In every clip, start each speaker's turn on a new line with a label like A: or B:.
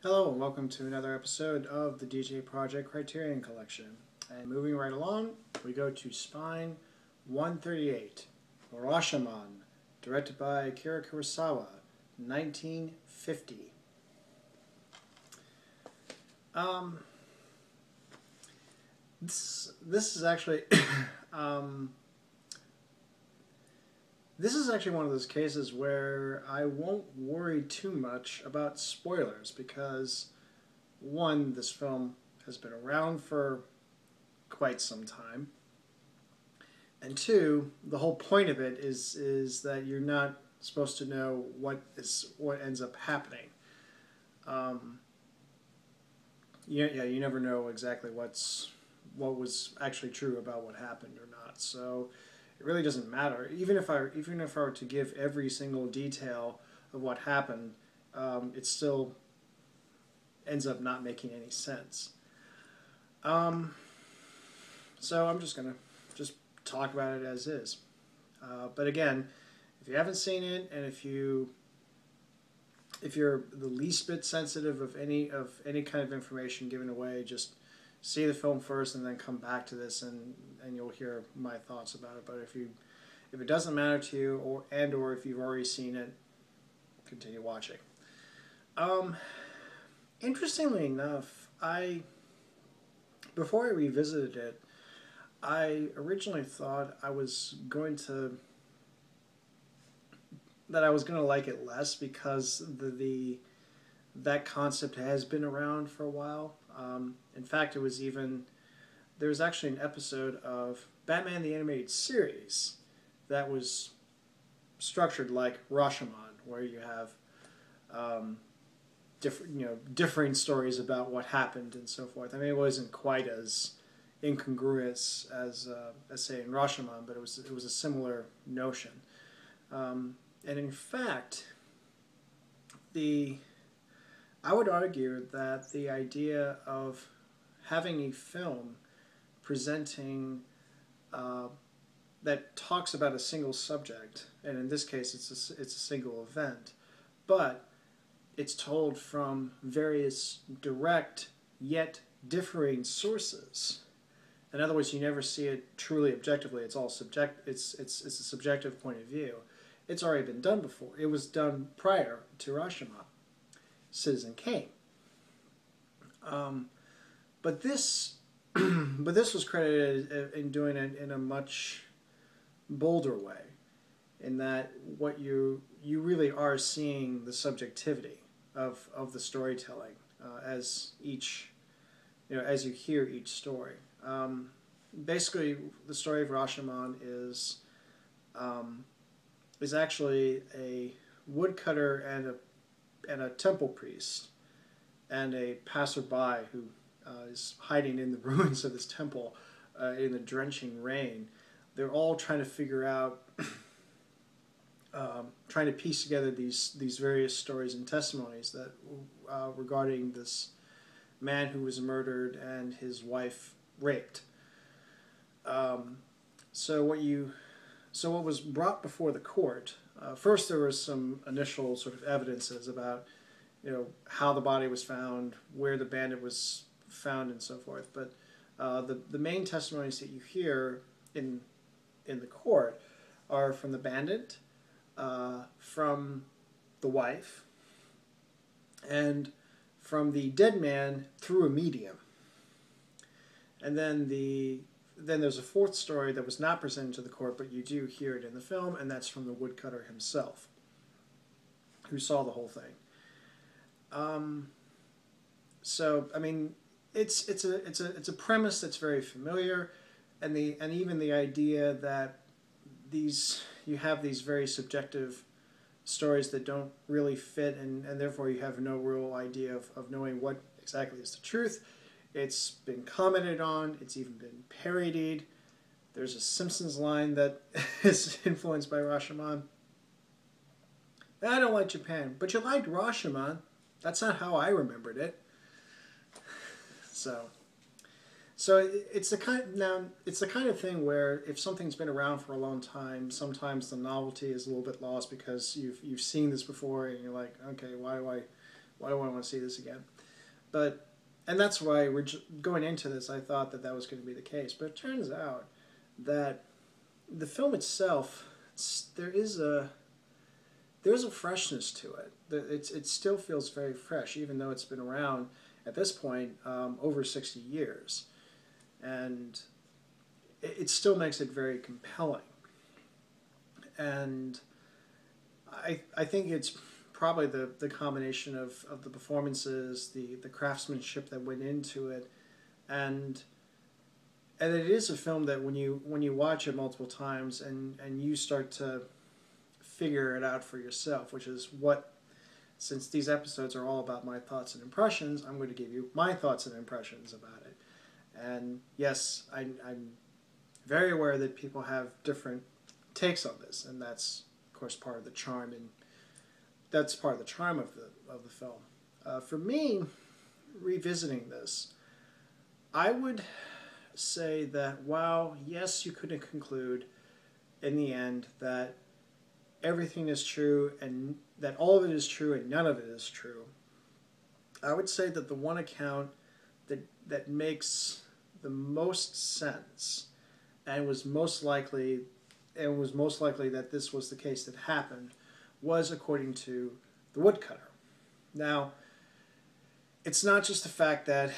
A: Hello and welcome to another episode of the djproject Criterion Collection. And moving right along, we go to Spine 138, Rashomon, directed by Akira Kurosawa, 1950. This is actually this is actually one of those cases where I won't worry too much about spoilers because, one, this film has been around for quite some time, and two, the whole point of it is that you're not supposed to know what ends up happening. You never know exactly what was actually true about what happened or not. So it really doesn't matter. Even if I were to give every single detail of what happened, it still ends up not making any sense. So I'm just gonna talk about it as is. But again, if you haven't seen it, and if you're the least bit sensitive of any kind of information given away, just see the film first and then come back to this, and you'll hear my thoughts about it. But if it doesn't matter to you, or if you've already seen it, continue watching. Interestingly enough, before I revisited it, I originally thought I was going to like it less because that concept has been around for a while. In fact, there was actually an episode of Batman the Animated Series that was structured like Rashomon, where you have differing stories about what happened and so forth. I mean, it wasn't quite as incongruous as say in Rashomon, but it was a similar notion. And in fact, I would argue that the idea of having a film presenting that talks about a single subject, and in this case it's a single event, but it's told from various direct yet differing sources. In other words, you never see it truly objectively. It's all subject. It's a subjective point of view. It's already been done before. It was done prior to Rashomon, Citizen Kane. But this was credited in doing it in a much bolder way, in that what you really are seeing the subjectivity of the storytelling as as you hear each story. Basically, the story of Rashomon is actually a woodcutter and a temple priest and a passerby who is hiding in the ruins of this temple in the drenching rain. They're all trying to figure out, trying to piece together these various stories and testimonies that regarding this man who was murdered and his wife raped. So what was brought before the court? First, there was some initial sort of evidences about how the body was found, where the bandit was found, and so forth. But the main testimonies that you hear in the court are from the bandit, from the wife, and from the dead man through a medium. And then there's a fourth story that was not presented to the court, but you do hear it in the film, and that's from the woodcutter himself, who saw the whole thing. So I mean, it's a premise that's very familiar, and even the idea that you have these very subjective stories that don't really fit, and therefore you have no real idea of knowing what exactly is the truth. It's been commented on. It's even been parodied. There's a Simpsons line that is influenced by Rashomon. I don't like Japan, but you liked Rashomon. That's not how I remembered it. So it's the kind of thing where if something's been around for a long time, sometimes the novelty is a little bit lost because you've seen this before and you're like, okay, why Why do I want to see this again? But, and that's why going into this, I thought that that was going to be the case. But it turns out that the film itself, there's a freshness to it. It still feels very fresh, even though it's been around at this point over 60 years. And it still makes it very compelling. And I think it's probably the combination of the performances, the craftsmanship that went into it, and it is a film that when you watch it multiple times and you start to figure it out for yourself, which is what, since these episodes are all about my thoughts and impressions, I'm going to give you my thoughts and impressions about it. And yes, I'm very aware that people have different takes on this, and that's of course part of the charm, and that's part of the charm of the film. For me, revisiting this, I would say that while yes, you couldn't conclude in the end that everything is true and that all of it is true and none of it is true, I would say that the one account that makes the most sense and was most likely that this was the case that happened was according to the woodcutter. Now, it's not just the fact that,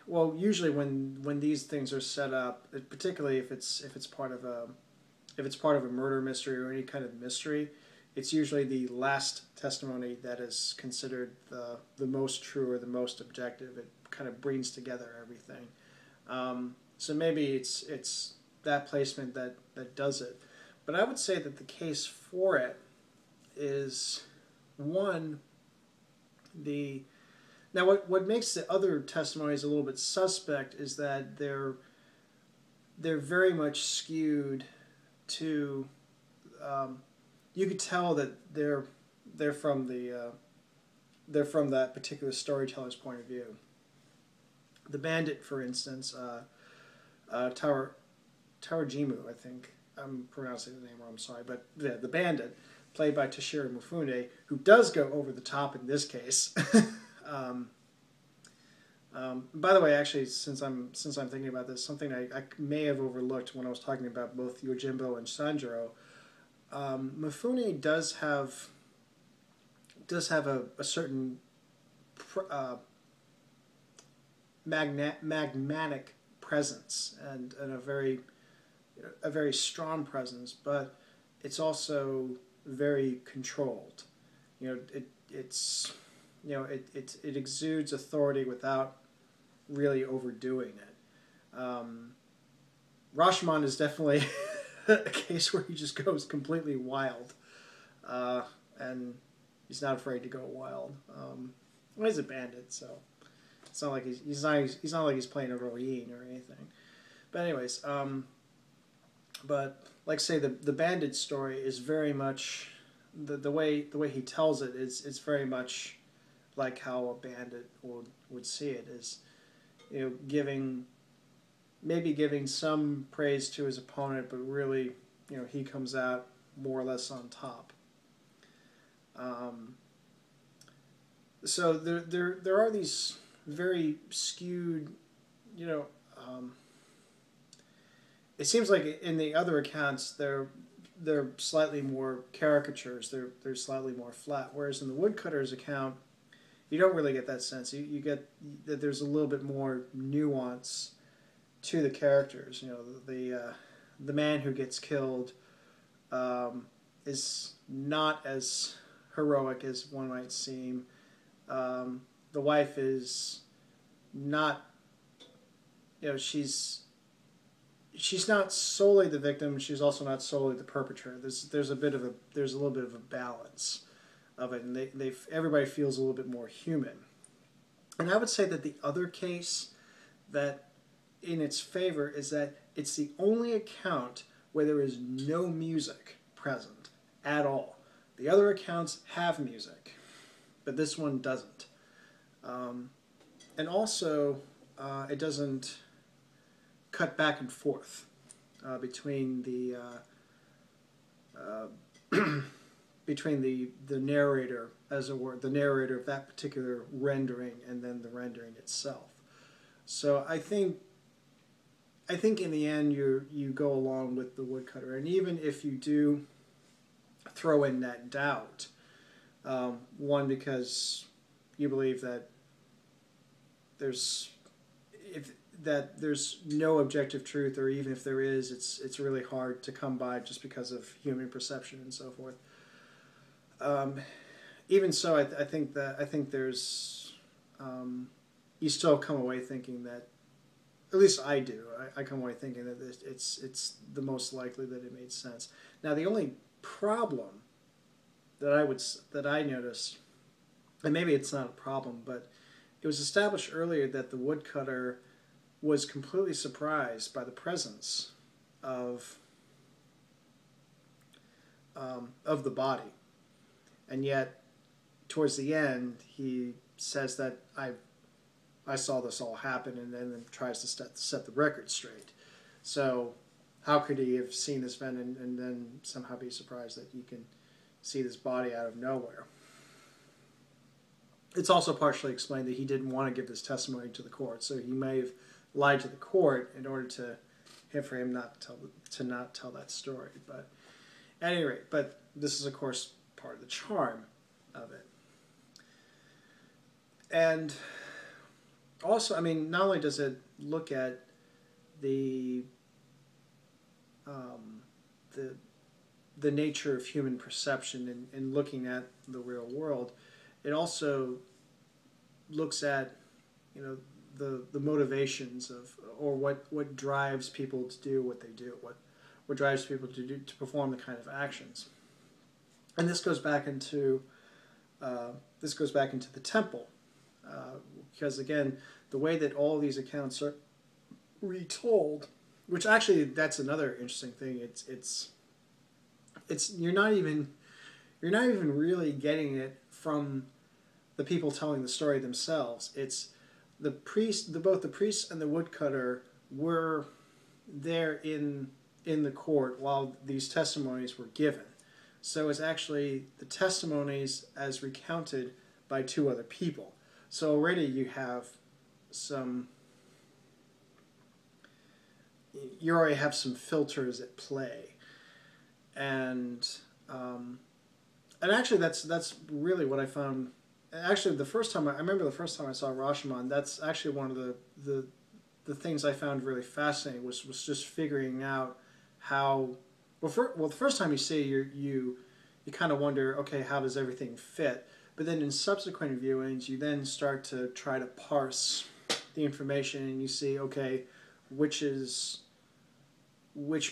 A: well, usually when these things are set up, particularly if it's part of a murder mystery or any kind of mystery, it's usually the last testimony that is considered the most true or the most objective. It kind of brings together everything. So maybe it's that placement that does it. But I would say that the case for it is one, now what makes the other testimonies a little bit suspect is that they're very much skewed to, you could tell that they're from that particular storyteller's point of view. The bandit, for instance, Tarajimu, I think I'm pronouncing the name wrong, I'm sorry, but the bandit, played by Toshiro Mifune, who does go over the top in this case. By the way, actually, since I'm thinking about this, something I may have overlooked when I was talking about both Yojimbo and Sanjuro, Mifune does have a certain magmatic presence and a very strong presence, but it's also very controlled. It exudes authority without really overdoing it. Rashomon is definitely a case where he just goes completely wild, and he's not afraid to go wild. Well, he's a bandit, so it's not like he's not like he's playing a Ronin or anything. But anyways, but like say the bandit story is very much the way he tells it is very much like how a bandit would see it, is giving some praise to his opponent, but really he comes out more or less on top. So there are these very skewed, it seems like in the other accounts they're slightly more caricatures, they're slightly more flat, whereas in the woodcutter's account you don't really get that sense. You get that there's a little bit more nuance to the characters. The man who gets killed is not as heroic as one might seem. The wife is not, she's not solely the victim. She's also not solely the perpetrator. There's a little bit of a balance of it, and everybody feels a little bit more human. And I would say that the other case that in its favor is that it's the only account where there is no music present at all. The other accounts have music, but this one doesn't. And also, it doesn't cut back and forth between the narrator as it were, the narrator of that particular rendering, and then the rendering itself. So I think in the end you go along with the woodcutter, and even if you do throw in that doubt, one, because you believe that there's no objective truth, or even if there is, it's really hard to come by just because of human perception and so forth. Even so, I think there's you still come away thinking that, at least I do. I come away thinking that it's the most likely that it made sense. Now, the only problem that I noticed, and maybe it's not a problem, but it was established earlier that the woodcutter was completely surprised by the presence of the body, and yet towards the end he says that I saw this all happen, and then tries to set the record straight. So how could he have seen this event and then somehow be surprised that you can see this body out of nowhere? It's also partially explained that he didn't want to give this testimony to the court, so he may have lied to the court in order for him not to tell that story. But at any rate, but this is of course part of the charm of it. And also, I mean, not only does it look at the nature of human perception in looking at the real world, it also looks at, you know, the motivations of, or what drives people to do what they do, what drives people to perform the kind of actions. And this goes back into the temple, because again, the way that all these accounts are retold, which actually that's another interesting thing. It's you're not even really getting it from the people telling the story themselves. It's both the priest and the woodcutter were there in the court while these testimonies were given. So it's actually the testimonies as recounted by two other people. So already you already have some filters at play, and actually that's really what I found. Actually, I remember the first time I saw Rashomon, that's actually one of the things I found really fascinating was just figuring out how. Well, the first time you see you kind of wonder, okay, how does everything fit? But then in subsequent viewings, you then start to try to parse the information, and you see, okay, which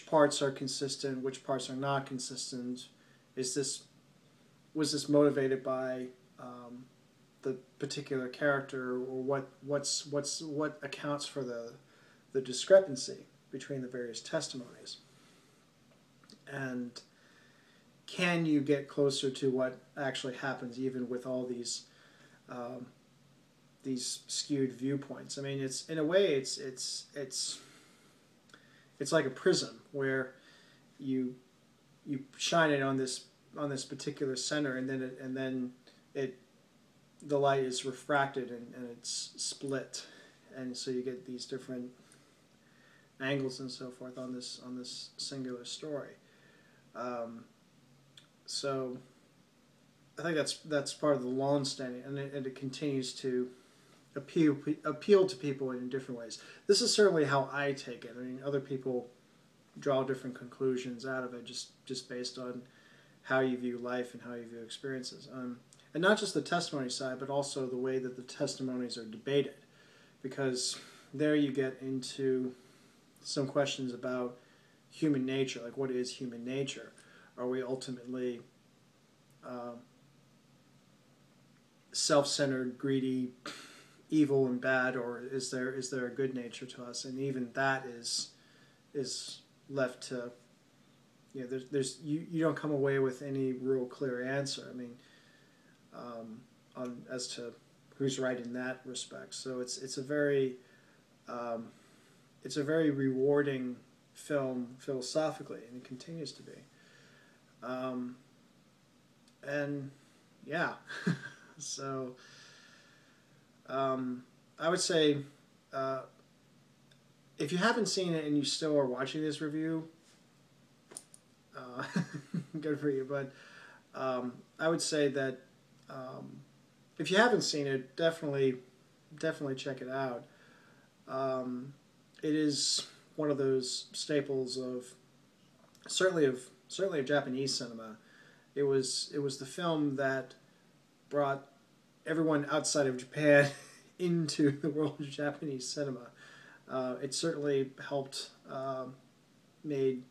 A: parts are consistent, which parts are not consistent. Was this motivated by the particular character, or what accounts for the discrepancy between the various testimonies? And can you get closer to what actually happens, even with all these skewed viewpoints? I mean, it's in a way, it's like a prism where you shine it on this particular center, and then the light is refracted and it's split, and so you get these different angles and so forth on this singular story. So I think that's part of the long-standing, and it continues to appeal to people in different ways. This is certainly how I take it. I mean, other people draw different conclusions out of it, just based on how you view life and how you view experiences. And not just the testimony side, but also the way that the testimonies are debated, because there you get into some questions about human nature, like what is human nature? Are we ultimately self-centered, greedy, evil, and bad, or is there a good nature to us? And even that is left to, you know, you don't come away with any real clear answer. I mean, as to who's right in that respect. So it's a very rewarding film philosophically, and it continues to be. And yeah. So I would say uh, if you haven't seen it and you still are watching this review, uh, good for you. But I would say that if you haven't seen it, definitely check it out. Um, it is one of those staples of certainly of Japanese cinema. It was the film that brought everyone outside of Japan into the world of Japanese cinema. It certainly helped made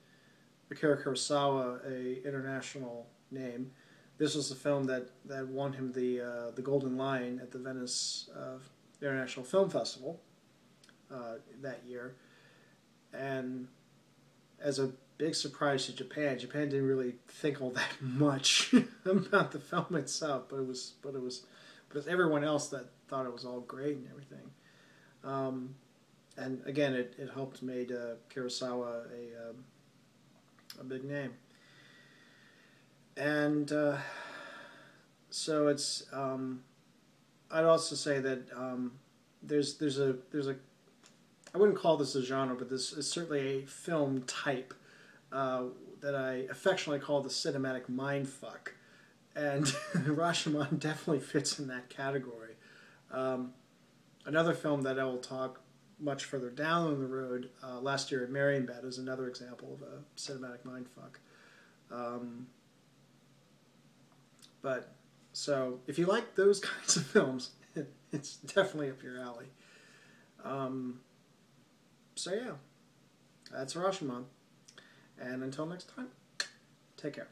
A: Akira Kurosawa a international name. This was the film that won him the Golden Lion at the Venice International Film Festival that year, and as a big surprise to Japan, Japan didn't really think all that much about the film itself, but everyone else that thought it was all great and everything. And again, it helped made Kurosawa a big name. And so it's I'd also say that there's a I wouldn't call this a genre, but this is certainly a film type uh, that I affectionately call the cinematic mindfuck, and Rashomon definitely fits in that category. Um, Another film that I will talk much further down the road, last year at Marienbad, is another example of a cinematic mindfuck. Um, but so if you like those kinds of films, it's definitely up your alley. Um, so yeah, that's Rashomon. And until next time, take care.